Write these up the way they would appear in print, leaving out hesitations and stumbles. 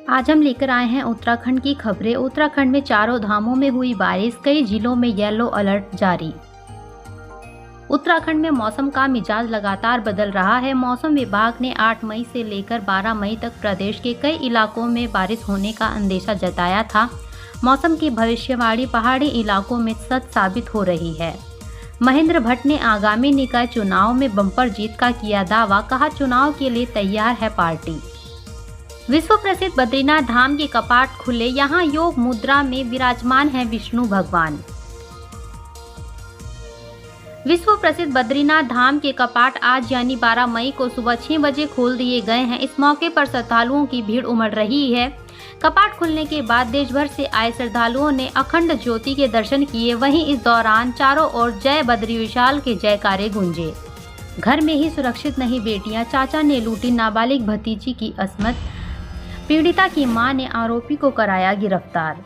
आज हम लेकर आए हैं उत्तराखंड की खबरें। उत्तराखंड में चारों धामों में हुई बारिश, कई जिलों में येलो अलर्ट जारी। उत्तराखंड में मौसम का मिजाज लगातार बदल रहा है। मौसम विभाग ने 8 मई से लेकर 12 मई तक प्रदेश के कई इलाकों में बारिश होने का अंदेशा जताया था। मौसम की भविष्यवाणी पहाड़ी इलाकों में सच साबित हो रही है। महेंद्र भट्ट ने आगामी निकाय चुनाव में बम्पर जीत का किया दावा, कहा चुनाव के लिए तैयार है पार्टी। विश्व प्रसिद्ध बद्रीनाथ धाम के कपाट खुले, यहाँ योग मुद्रा में विराजमान है विष्णु भगवान। विश्व प्रसिद्ध बद्रीनाथ धाम के कपाट आज यानी 12 मई को सुबह 6 बजे खोल दिए गए हैं। इस मौके पर श्रद्धालुओं की भीड़ उमड़ रही है। कपाट खुलने के बाद देश भर से आए श्रद्धालुओं ने अखंड ज्योति के दर्शन किए। वहीं इस दौरान चारों ओर जय बद्री विशाल के जयकारे गूंजे। घर में ही सुरक्षित नहीं बेटियां, चाचा ने लूटी नाबालिग भतीजी की असमत। पीड़िता की मां ने आरोपी को कराया गिरफ्तार।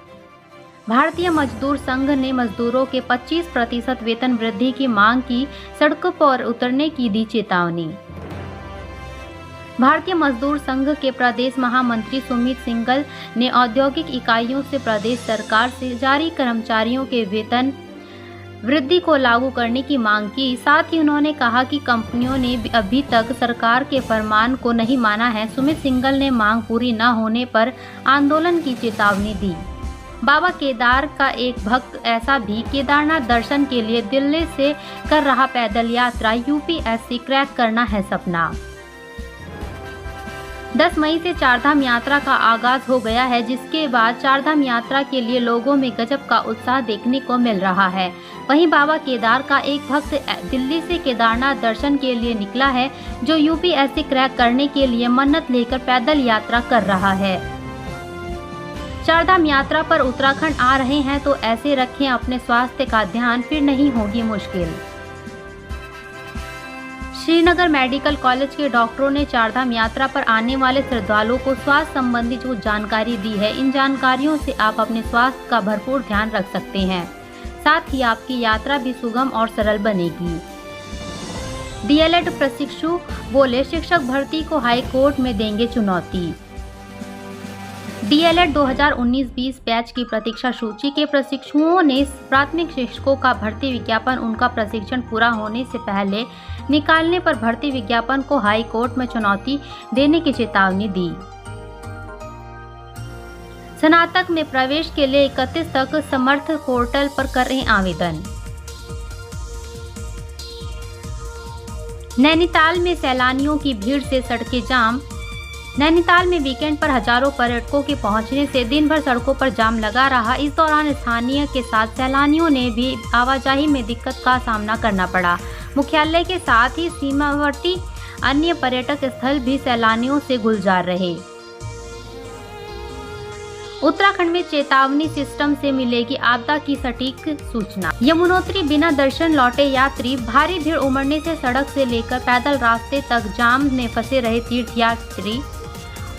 भारतीय मजदूर संघ ने मजदूरों के 25% वेतन वृद्धि की मांग की, सड़कों पर उतरने की दी चेतावनी। भारतीय मजदूर संघ के प्रदेश महामंत्री सुमित सिंघल ने औद्योगिक इकाइयों से प्रदेश सरकार से जारी कर्मचारियों के वेतन वृद्धि को लागू करने की मांग की। साथ ही उन्होंने कहा कि कंपनियों ने अभी तक सरकार के फरमान को नहीं माना है। सुमित सिंघल ने मांग पूरी न होने पर आंदोलन की चेतावनी दी। बाबा केदार का एक भक्त ऐसा भी केदारनाथ दर्शन के लिए दिल्ली से कर रहा पैदल यात्रा, यूपीएससी क्रैक करना है सपना। 10 मई से चारधाम यात्रा का आगाज हो गया है, जिसके बाद चारधाम यात्रा के लिए लोगों में गजब का उत्साह देखने को मिल रहा है। वहीं बाबा केदार का एक भक्त दिल्ली से केदारनाथ दर्शन के लिए निकला है, जो यूपीएससी क्रैक करने के लिए मन्नत लेकर पैदल यात्रा कर रहा है। चारधाम यात्रा पर उत्तराखंड आ रहे हैं तो ऐसे रखें अपने स्वास्थ्य का ध्यान, फिर नहीं होगी मुश्किल। श्रीनगर मेडिकल कॉलेज के डॉक्टरों ने चारधाम यात्रा पर आने वाले श्रद्धालुओं को स्वास्थ्य संबंधी जो जानकारी दी है, इन जानकारियों से आप अपने स्वास्थ्य का भरपूर ध्यान रख सकते हैं। साथ ही आपकी यात्रा भी सुगम और सरल बनेगी। डीएलएड प्रशिक्षु बोले, शिक्षक भर्ती को हाई कोर्ट में देंगे चुनौती। डीएलएड 2019-20 बैच की प्रतीक्षा सूची के प्रशिक्षुओं ने प्राथमिक शिक्षकों का भर्ती विज्ञापन उनका प्रशिक्षण पूरा होने से पहले निकालने पर भर्ती विज्ञापन को हाई कोर्ट में चुनौती देने की चेतावनी दी। स्नातक में प्रवेश के लिए 31 तक समर्थ पोर्टल पर करें आवेदन। नैनीताल में सैलानियों की भीड़ से सड़कें जाम। नैनीताल में वीकेंड पर हजारों पर्यटकों के पहुंचने से दिन भर सड़कों पर जाम लगा रहा। इस दौरान स्थानीय के साथ सैलानियों ने भी आवाजाही में दिक्कत का सामना करना पड़ा। मुख्यालय के साथ ही सीमावर्ती अन्य पर्यटक स्थल भी सैलानियों से गुलजार रहे। उत्तराखंड में चेतावनी सिस्टम से मिलेगी आपदा की सटीक सूचना। यमुनोत्री बिना दर्शन लौटे यात्री, भारी भीड़ उमड़ने से सड़क से लेकर पैदल रास्ते तक जाम में फंसे रहे तीर्थयात्री।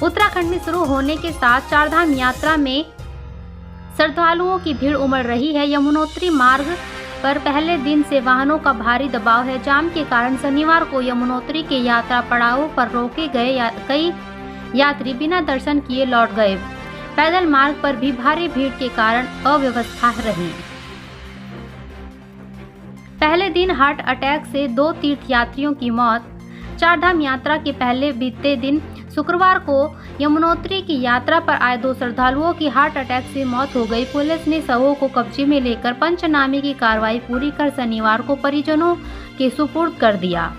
उत्तराखंड में शुरू होने के साथ चारधाम यात्रा में श्रद्धालुओं की भीड़ उमड़ रही है। यमुनोत्री मार्ग पर पहले दिन से वाहनों का भारी दबाव है। जाम के कारण शनिवार को यमुनोत्री के यात्रा पड़ावों पर रोके गए कई यात्री बिना दर्शन किए लौट गए। पैदल मार्ग पर भी भारी भीड़ के कारण अव्यवस्था रही। पहले दिन हार्ट अटैक से 2 तीर्थयात्रियों की मौत। चारधाम यात्रा के पहले बीते दिन शुक्रवार को यमुनोत्री की यात्रा पर आए 2 श्रद्धालुओं की हार्ट अटैक से मौत हो गई। पुलिस ने शवों को कब्जे में लेकर पंचनामे की कार्रवाई पूरी कर शनिवार को परिजनों के सुपुर्द कर दिया।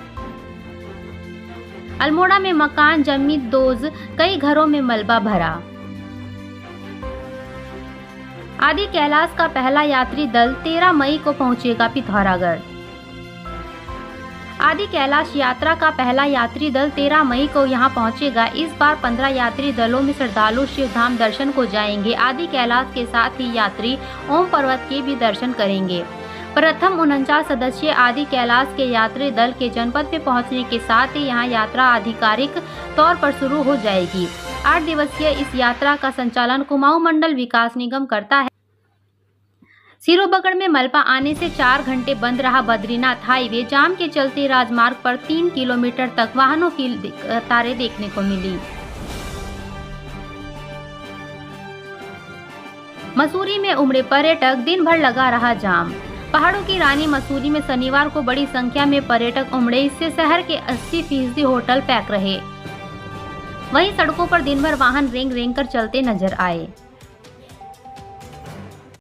अल्मोड़ा में मकान जमी दोज, कई घरों में मलबा भरा। आदि कैलाश का पहला यात्री दल 13 मई को पहुंचेगा पिथौरागढ़। आदि कैलाश यात्रा का पहला यात्री दल 13 मई को यहां पहुंचेगा। इस बार 15 यात्री दलों में श्रद्धालु शिवधाम दर्शन को जाएंगे। आदि कैलाश के साथ ही यात्री ओम पर्वत के भी दर्शन करेंगे। प्रथम 49 सदस्यीय आदि कैलाश के यात्री दल के जनपद में पहुंचने के साथ ही यहां यात्रा आधिकारिक तौर पर शुरू हो जाएगी। 8 दिवसीय इस यात्रा का संचालन कुमाऊं मंडल विकास निगम करता है। सिरोबगढ़ में मलबा आने से 4 घंटे बंद रहा बद्रीनाथ हाईवे। जाम के चलते राजमार्ग पर 3 किलोमीटर तक वाहनों की कतारें देखने को मिली। मसूरी में उमड़े पर्यटक, दिन भर लगा रहा जाम। पहाड़ों की रानी मसूरी में शनिवार को बड़ी संख्या में पर्यटक उमड़े, इससे शहर के 80% होटल पैक रहे। वहीं सड़कों पर दिन भर वाहन रेंग रेंग कर चलते नजर आए।